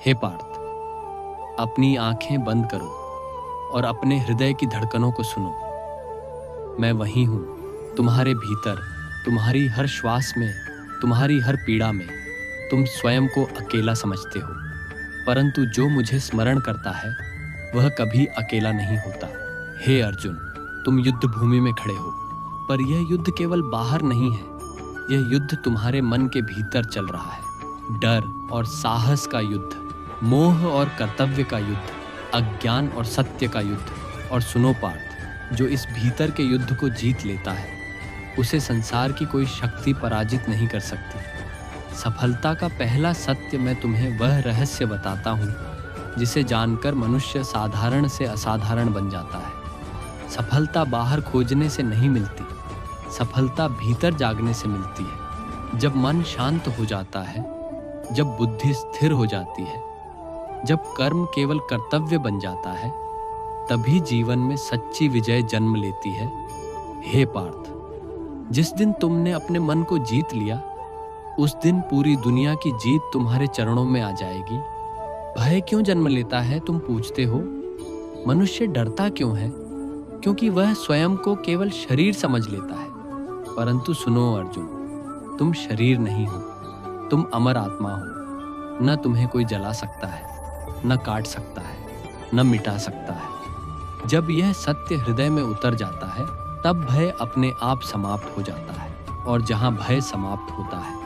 हे पार्थ, अपनी आंखें बंद करो और अपने हृदय की धड़कनों को सुनो। मैं वही हूं, तुम्हारे भीतर, तुम्हारी हर श्वास में, तुम्हारी हर पीड़ा में। तुम स्वयं को अकेला समझते हो, परंतु जो मुझे स्मरण करता है वह कभी अकेला नहीं होता। हे अर्जुन, तुम युद्ध भूमि में खड़े हो, पर यह युद्ध केवल बाहर नहीं है, यह युद्ध तुम्हारे मन के भीतर चल रहा है। डर और साहस का युद्ध, मोह और कर्तव्य का युद्ध, अज्ञान और सत्य का युद्ध। और सुनो पार्थ, जो इस भीतर के युद्ध को जीत लेता है उसे संसार की कोई शक्ति पराजित नहीं कर सकती। सफलता का पहला सत्य मैं तुम्हें वह रहस्य बताता हूँ जिसे जानकर मनुष्य साधारण से असाधारण बन जाता है। सफलता बाहर खोजने से नहीं मिलती, सफलता भीतर जागने से मिलती है। जब मन शांत हो जाता है, जब बुद्धि स्थिर हो जाती है, जब कर्म केवल कर्तव्य बन जाता है, तभी जीवन में सच्ची विजय जन्म लेती है। हे पार्थ, जिस दिन तुमने अपने मन को जीत लिया, उस दिन पूरी दुनिया की जीत तुम्हारे चरणों में आ जाएगी। भय क्यों जन्म लेता है, तुम पूछते हो? मनुष्य डरता क्यों है? क्योंकि वह स्वयं को केवल शरीर समझ लेता है। परंतु सुनो अर्जुन, तुम शरीर नहीं हो, तुम अमर आत्मा हो। न तुम्हें कोई जला सकता है, न काट सकता है, न मिटा सकता है। जब यह सत्य हृदय में उतर जाता है, तब भय अपने आप समाप्त हो जाता है, और जहां भय समाप्त होता है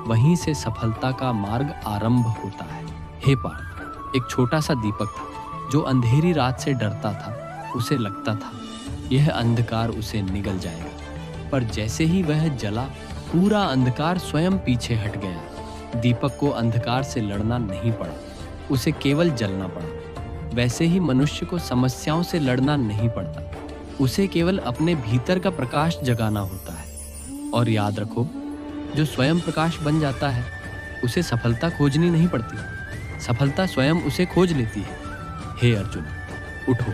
वहीं से सफलता का मार्ग आरंभ होता है। हे पार्थ, एक छोटा सा दीपक था जो अंधेरी रात से डरता था। उसे लगता था यह अंधकार उसे निगल जाएगा, पर जैसे ही वह जला, पूरा अंधकार स्वयं पीछे हट गया। दीपक को अंधकार से लड़ना नहीं पड़ा, उसे केवल जलना पड़ा। वैसे ही मनुष्य को समस्याओं से लड़ना नहीं पड़ता, उसे केवल अपने भीतर का प्रकाश जगाना होता है। और याद रखो, जो स्वयं प्रकाश बन जाता है उसे सफलता खोजनी नहीं पड़ती, सफलता स्वयं उसे खोज लेती है। हे अर्जुन, उठो,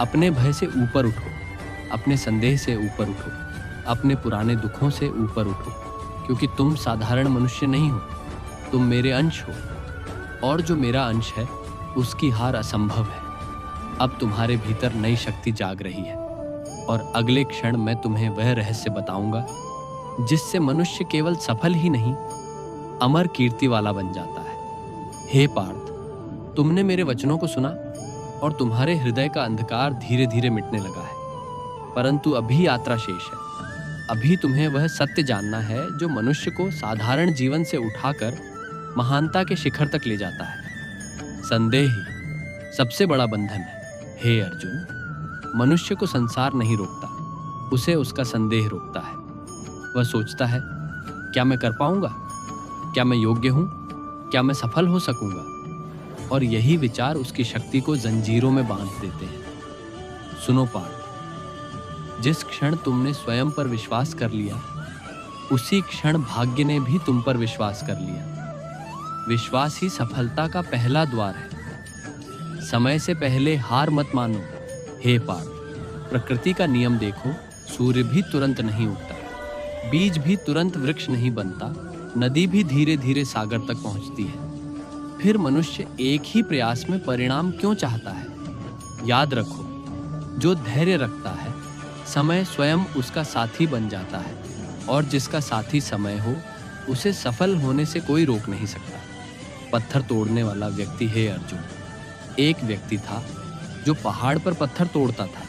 अपने भय से ऊपर उठो, अपने संदेह से ऊपर उठो, अपने पुराने दुखों से ऊपर उठो, क्योंकि तुम साधारण मनुष्य नहीं हो, तुम मेरे अंश हो, और जो मेरा अंश है उसकी हार असंभव है। अब तुम्हारे भीतर नई शक्ति जाग रही है, और अगले क्षण मैं तुम्हें वह रहस्य बताऊंगा जिससे मनुष्य केवल सफल ही नहीं, अमर कीर्ति वाला बन जाता है। हे पार्थ, तुमने मेरे वचनों को सुना और तुम्हारे हृदय का अंधकार धीरे धीरे मिटने लगा है, परंतु अभी यात्रा शेष है। अभी तुम्हें वह सत्य जानना है जो मनुष्य को साधारण जीवन से उठाकर महानता के शिखर तक ले जाता है। संदेह ही सबसे बड़ा बंधन है। हे अर्जुन, मनुष्य को संसार नहीं रोकता, उसे उसका संदेह रोकता है। वह सोचता है, क्या मैं कर पाऊंगा? क्या मैं योग्य हूं? क्या मैं सफल हो सकूंगा? और यही विचार उसकी शक्ति को जंजीरों में बांध देते हैं। सुनो पार्थ, जिस क्षण तुमने स्वयं पर विश्वास कर लिया, उसी क्षण भाग्य ने भी तुम पर विश्वास कर लिया। विश्वास ही सफलता का पहला द्वार है। समय से पहले हार मत मानो। हे पार्थ, प्रकृति का नियम देखो, सूर्य भी तुरंत नहीं उगता, बीज भी तुरंत वृक्ष नहीं बनता, नदी भी धीरे धीरे सागर तक पहुंचती है। फिर मनुष्य एक ही प्रयास में परिणाम क्यों चाहता है? याद रखो, जो धैर्य रखता है, समय स्वयं उसका साथी बन जाता है, और जिसका साथी समय हो, उसे सफल होने से कोई रोक नहीं सकता। पत्थर तोड़ने वाला व्यक्ति, हे अर्जुन, एक व्यक्ति था जो पहाड़ पर पत्थर तोड़ता था।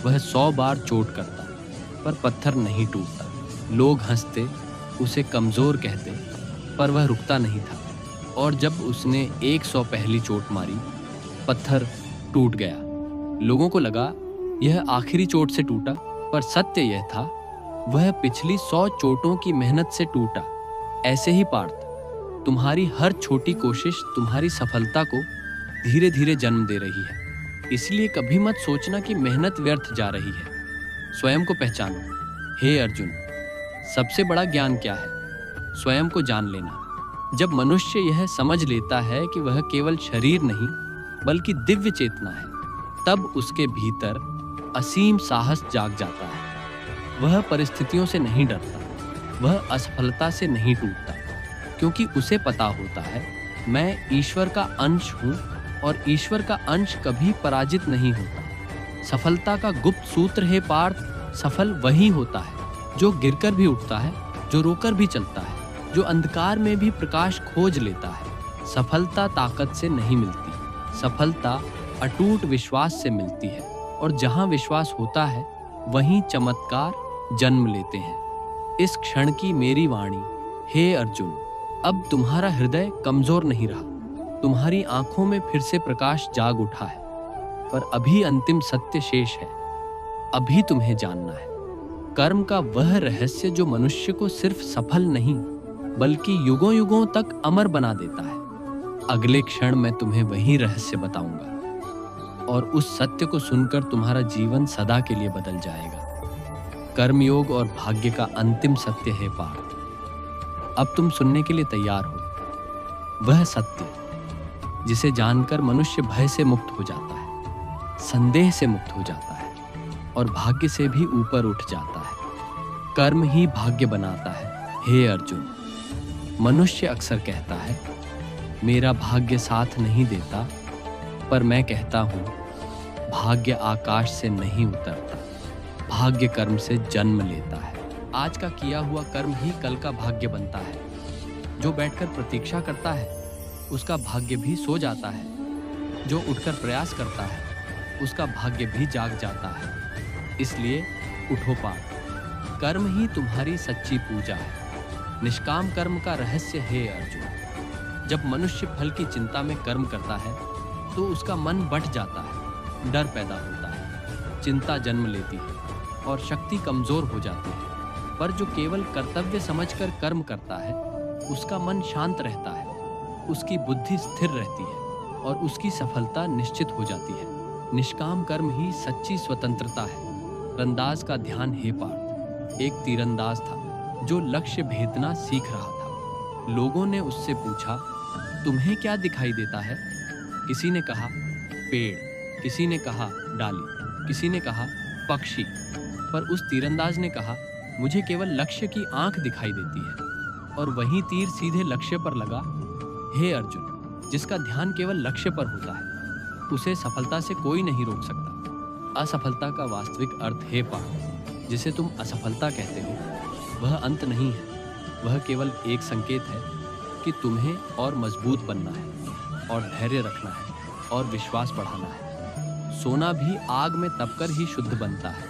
वह 100 बार चोट करता, पर पत्थर नहीं टूटता। लोग हंसते, उसे कमजोर कहते, पर वह रुकता नहीं था। और जब उसने 100 पहली चोट मारी, पत्थर टूट गया। लोगों को लगा यह आखिरी चोट से टूटा, पर सत्य यह था, वह पिछली 100 चोटों की मेहनत से टूटा। ऐसे ही पार्थ, तुम्हारी हर छोटी कोशिश तुम्हारी सफलता को धीरे धीरे जन्म दे रही है। इसलिए कभी मत सोचना कि मेहनत व्यर्थ जा रही है। स्वयं को पहचानो। हे अर्जुन, सबसे बड़ा ज्ञान क्या है? स्वयं को जान लेना। जब मनुष्य यह समझ लेता है कि वह केवल शरीर नहीं बल्कि दिव्य चेतना है, तब उसके भीतर असीम साहस जाग जाता है। वह परिस्थितियों से नहीं डरता, वह असफलता से नहीं टूटता, क्योंकि उसे पता होता है मैं ईश्वर का अंश हूँ और ईश्वर का अंश कभी पराजित नहीं होता। सफलता का गुप्त सूत्र है पार्थ, सफल वही होता है जो गिरकर भी उठता है, जो रोकर भी चलता है, जो अंधकार में भी प्रकाश खोज लेता है। सफलता ताकत से नहीं मिलती, सफलता अटूट विश्वास से मिलती है, और जहां विश्वास होता है वहीं चमत्कार जन्म लेते हैं। इस क्षण की मेरी वाणी, हे अर्जुन, अब तुम्हारा हृदय कमजोर नहीं रहा, तुम्हारी आंखों में फिर से प्रकाश जाग उठा है। पर अभी अंतिम सत्य शेष है, अभी तुम्हें जानना है। कर्म का वह रहस्य जो मनुष्य को सिर्फ सफल नहीं बल्कि युगों युगों तक अमर बना देता है। अगले क्षण मैं तुम्हें वही रहस्य बताऊंगा, और उस सत्य को सुनकर तुम्हारा जीवन सदा के लिए बदल जाएगा। कर्मयोग और भाग्य का अंतिम सत्य है पार्थ। अब तुम सुनने के लिए तैयार हो। वह सत्य जिसे जानकर मनुष्य भय से मुक्त हो जाता है, संदेह से मुक्त हो जाता है और भाग्य से भी ऊपर उठ जाता है। कर्म ही भाग्य बनाता है। हे अर्जुन, मनुष्य अक्सर कहता है मेरा भाग्य साथ नहीं देता, पर मैं कहता हूं भाग्य आकाश से नहीं उतरता, भाग्य कर्म से जन्म लेता है। आज का किया हुआ कर्म ही कल का भाग्य बनता है। जो बैठकर प्रतीक्षा करता है उसका भाग्य भी सो जाता है, जो उठकर प्रयास करता है उसका भाग्य भी जाग जाता है। इसलिए उठो पार्थ, कर्म ही तुम्हारी सच्ची पूजा है। निष्काम कर्म का रहस्य है अर्जुन। जब मनुष्य फल की चिंता में कर्म करता है तो उसका मन बढ़ जाता है, डर पैदा होता है, चिंता जन्म लेती है और शक्ति कमजोर हो जाती है। पर जो केवल कर्तव्य समझकर कर्म करता है उसका मन शांत रहता है, उसकी बुद्धि स्थिर रहती है और उसकी सफलता निश्चित हो जाती है। निष्काम कर्म ही सच्ची स्वतंत्रता है। तीरंदाज का ध्यान हे पार्थ। एक तीरंदाज था जो लक्ष्य भेदना सीख रहा था। लोगों ने उससे पूछा, तुम्हें क्या दिखाई देता है? किसी ने कहा पेड़, किसी ने कहा डाली, किसी ने कहा पक्षी। पर उस तीरंदाज ने कहा, मुझे केवल लक्ष्य की आंख दिखाई देती है। और वही तीर सीधे लक्ष्य पर लगा। हे अर्जुन, जिसका ध्यान केवल लक्ष्य पर होता है उसे सफलता से कोई नहीं रोक सकता। असफलता का वास्तविक अर्थ है पार्थ, जिसे तुम असफलता कहते हो, वह अंत नहीं है। वह केवल एक संकेत है कि तुम्हें और मजबूत बनना है और धैर्य रखना है और विश्वास बढ़ाना है। सोना भी आग में तपकर ही शुद्ध बनता है,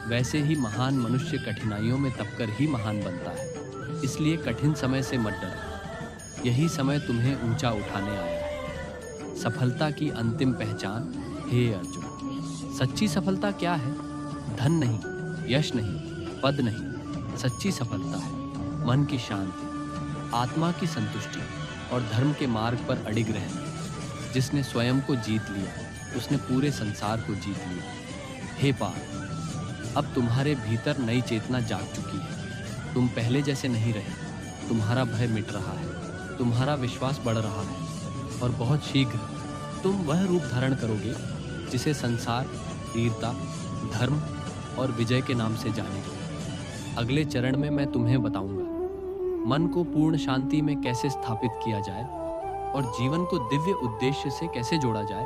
वैसे ही महान मनुष्य कठिनाइयों में तपकर ही महान बनता है। इसलिए कठिन समय से मत डरो, यही समय तुम्हें ऊंचा उठाने आया है। सफलता की अंतिम पहचान, हे अर्जुन, सच्ची सफलता क्या है? धन नहीं, यश नहीं, पद नहीं। सच्ची सफलता है मन की शांति, आत्मा की संतुष्टि और धर्म के मार्ग पर अडिग रहना। जिसने स्वयं को जीत लिया उसने पूरे संसार को जीत लिया। हे पार्थ, अब तुम्हारे भीतर नई चेतना जाग चुकी है। तुम पहले जैसे नहीं रहे। तुम्हारा भय मिट रहा है, तुम्हारा विश्वास बढ़ रहा है और बहुत शीघ्र तुम वह रूप धारण करोगे जिसे संसार वीरता, धर्म और विजय के नाम से जानेगा। अगले चरण में मैं तुम्हें बताऊंगा मन को पूर्ण शांति में कैसे स्थापित किया जाए और जीवन को दिव्य उद्देश्य से कैसे जोड़ा जाए।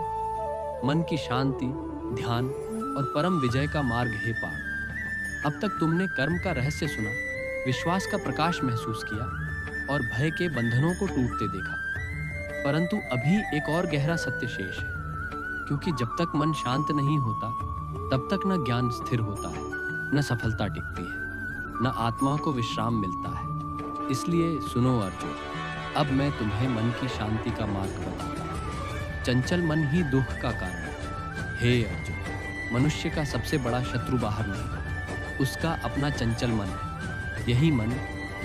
मन की शांति, ध्यान और परम विजय का मार्ग है पार्थ। अब तक तुमने कर्म का रहस्य सुना, विश्वास का प्रकाश महसूस किया और भय के बंधनों को टूटते देखा। परंतु अभी एक और गहरा सत्य शेष है, क्योंकि जब तक मन शांत नहीं होता तब तक न ज्ञान स्थिर होता है, न सफलता टिकती है, न आत्मा को विश्राम मिलता है। इसलिए सुनो अर्जुन, अब मैं तुम्हें मन की शांति का मार्ग बताता हूँ। चंचल मन ही दुख का कारण है। हे अर्जुन, मनुष्य का सबसे बड़ा शत्रु बाहर नहीं, उसका अपना चंचल मन है। यही मन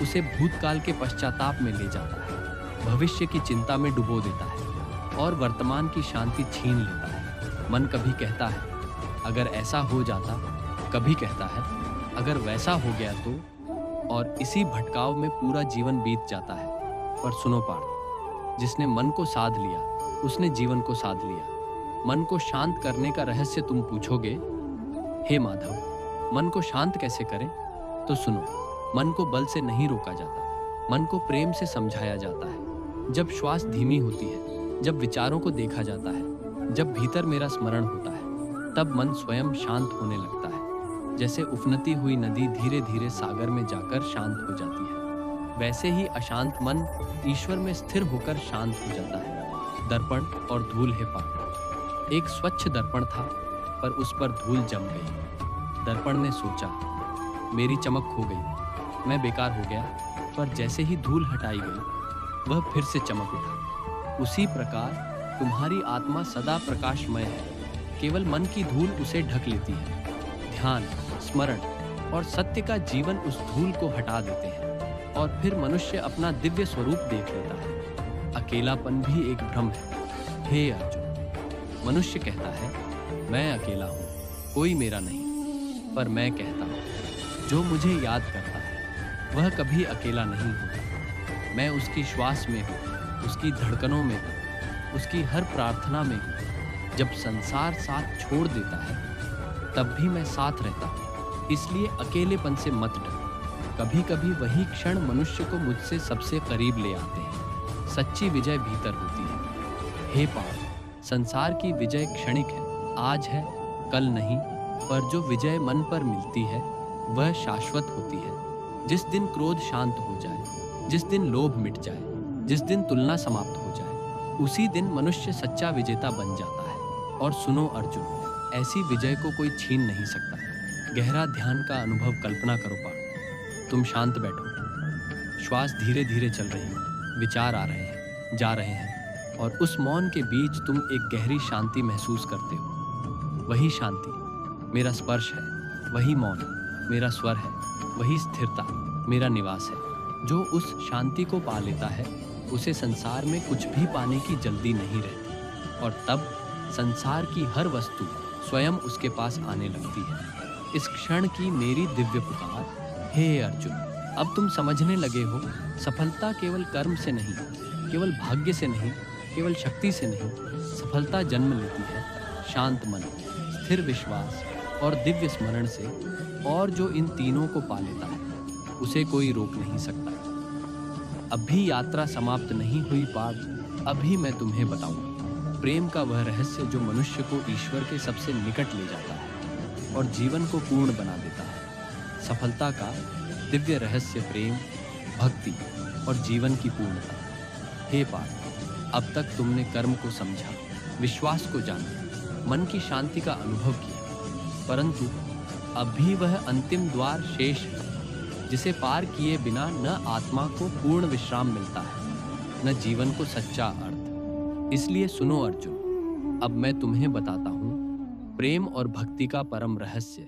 उसे भूतकाल के पश्चाताप में ले जाता है, भविष्य की चिंता में डुबो देता है और वर्तमान की शांति छीन लेता है। मन कभी कहता है अगर ऐसा हो जाता, कभी कहता है अगर वैसा हो गया तो, और इसी भटकाव में पूरा जीवन बीत जाता है। पर सुनो पार्थ, जिसने मन को साध लिया उसने जीवन को साध लिया। मन को शांत करने का रहस्य तुम पूछोगे, हे माधव, मन को शांत कैसे करें? तो सुनो, मन को बल से नहीं रोका जाता, मन को प्रेम से समझाया जाता है। जब श्वास धीमी होती है, जब विचारों को देखा जाता है, जब भीतर मेरा स्मरण होता है, तब मन स्वयं शांत होने लगता है। जैसे उफनती हुई नदी धीरे धीरे सागर में जाकर शांत हो जाती है, वैसे ही अशांत मन ईश्वर में स्थिर होकर शांत हो जाता है। दर्पण और धूल है पाठ। एक स्वच्छ दर्पण था, पर उस पर धूल जम गई। दर्पण ने सोचा, मेरी चमक खो गई, मैं बेकार हो गया। पर जैसे ही धूल हटाई गई, वह फिर से चमक उठा। उसी प्रकार तुम्हारी आत्मा सदा प्रकाशमय है, केवल मन की धूल उसे ढक लेती है। ध्यान, स्मरण और सत्य का जीवन उस धूल को हटा देते हैं और फिर मनुष्य अपना दिव्य स्वरूप देख लेता है। अकेलापन भी एक भ्रम है। हे अर्जुन, मनुष्य कहता है, मैं अकेला हूँ, कोई मेरा नहीं। पर मैं कहता हूँ, जो मुझे याद करता है वह कभी अकेला नहीं होता। मैं उसकी श्वास में हूँ, उसकी धड़कनों में हूँ, उसकी हर प्रार्थना में हूँ। जब संसार साथ छोड़ देता है, तब भी मैं साथ रहता हूँ। इसलिए अकेलेपन से मत डरो। कभी कभी वही क्षण मनुष्य को मुझसे सबसे करीब ले आते हैं। सच्ची विजय भीतर होती है। हे पार्थ, संसार की विजय क्षणिक है, आज है, कल नहीं। पर जो विजय मन पर मिलती है, वह शाश्वत होती है। जिस दिन क्रोध शांत हो जाए, जिस दिन लोभ मिट जाए, जिस दिन तुलना समाप्त हो जाए, उसी दिन मनुष्य सच्चा विजेता बन जाता है। और सुनो अर्जुन, ऐसी विजय को कोई छीन नहीं सकता। गहरा ध्यान का अनुभव कल्पना करो पार्थ। तुम शांत बैठो, श्वास धीरे धीरे चल रही है, विचार आ रहे हैं, जा रहे हैं, और उस मौन के बीच तुम एक गहरी शांति महसूस करते हो। वही शांति मेरा स्पर्श है, वही मौन मेरा स्वर है, वही स्थिरता मेरा निवास है। जो उस शांति को पा लेता है, उसे संसार में कुछ भी पाने की जल्दी नहीं रहती, और तब संसार की हर वस्तु स्वयं उसके पास आने लगती है। इस क्षण की मेरी दिव्य पुकार, हे अर्जुन, अब तुम समझने लगे हो, सफलता केवल कर्म से नहीं, केवल भाग्य से नहीं, केवल शक्ति से नहीं। सफलता जन्म लेती है शांत मन, स्थिर विश्वास और दिव्य स्मरण से। और जो इन तीनों को पा लेता है, उसे कोई रोक नहीं सकता। अभी यात्रा समाप्त नहीं हुई पार्थ। अभी मैं तुम्हें बताऊंगा प्रेम का वह रहस्य जो मनुष्य को ईश्वर के सबसे निकट ले जाता है और जीवन को पूर्ण बना देता है। सफलता का दिव्य रहस्य प्रेम, भक्ति और जीवन की पूर्णता। हे पार्थ, अब तक तुमने कर्म को समझा, विश्वास को जाना, मन की शांति का अनुभव किया, परंतु अब भी वह अंतिम द्वार शेष है, जिसे पार किए बिना न आत्मा को पूर्ण विश्राम मिलता है, न जीवन को सच्चा अर्थ। इसलिए सुनो अर्जुन, अब मैं तुम्हें बताता हूँ प्रेम और भक्ति का परम रहस्य।